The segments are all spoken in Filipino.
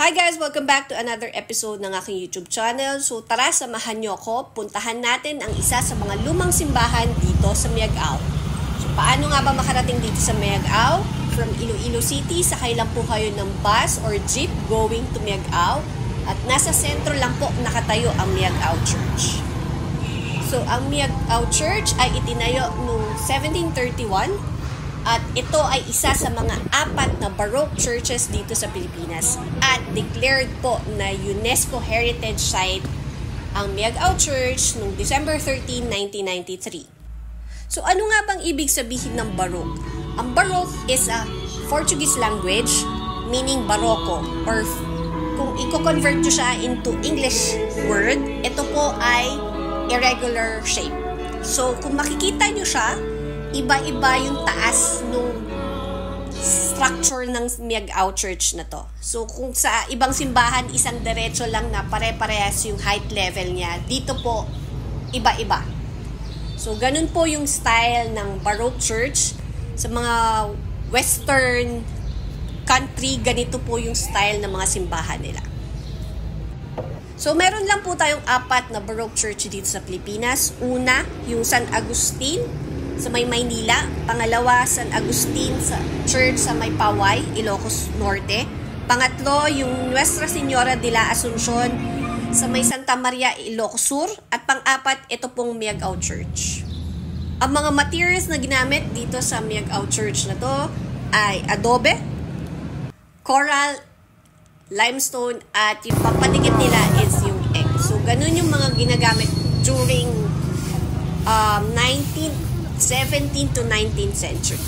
Hi guys! Welcome back to another episode ng aking YouTube channel. So tara, samahan nyo ako. Puntahan natin ang isa sa mga lumang simbahan dito sa Miagao. So paano nga ba makarating dito sa Miagao? From Iloilo City, sakay lang po kayo ng bus or jeep going to Miagao. At nasa sentro lang po nakatayo ang Miagao Church. So ang Miagao Church ay itinayo noong 1731. At ito ay isa sa mga 4 na Baroque churches dito sa Pilipinas. At declared po na UNESCO Heritage Site ang Miagao Church noong December 13, 1993. So ano nga bang ibig sabihin ng Baroque? Ang Baroque is a Portuguese language meaning Baroko, or kung i-convert nyo siya into English word, ito po ay irregular shape. So kung makikita nyo siya, iba-iba yung taas nung structure ng Miagao Church na to. So, kung sa ibang simbahan, isang diretso lang na pare-parehas yung height level niya, dito po, iba-iba. So, ganun po yung style ng Baroque Church. Sa mga Western country, ganito po yung style ng mga simbahan nila. So, meron lang po tayong 4 na Baroque Church dito sa Pilipinas. Una, yung San Agustin sa may Maynila. Pangalawa, San Agustin sa Church sa may Paway, Ilocos Norte. Pangatlo, yung Nuestra Señora de la Asunción sa may Santa Maria, Ilocos Sur. At pang-apat, ito pong Miagao Church. Ang mga materials na ginamit dito sa Miagao Church na to ay adobe, coral, limestone, at yung pampanikit nila is yung egg. So, ganun yung mga ginagamit during 17th to 19th century.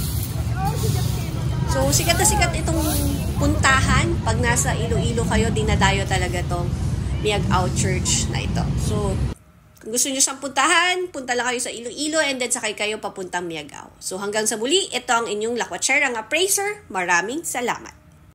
So, sikat na sikat itong puntahan. Pag nasa Iloilo kayo, dinadayo talaga itong Miagao Church na ito. So, kung gusto nyo siyang puntahan, punta lang kayo sa Iloilo and then sakay kayo papuntang Miagao. So, hanggang sa muli, ito ang inyong lakwatserang appraiser. Maraming salamat.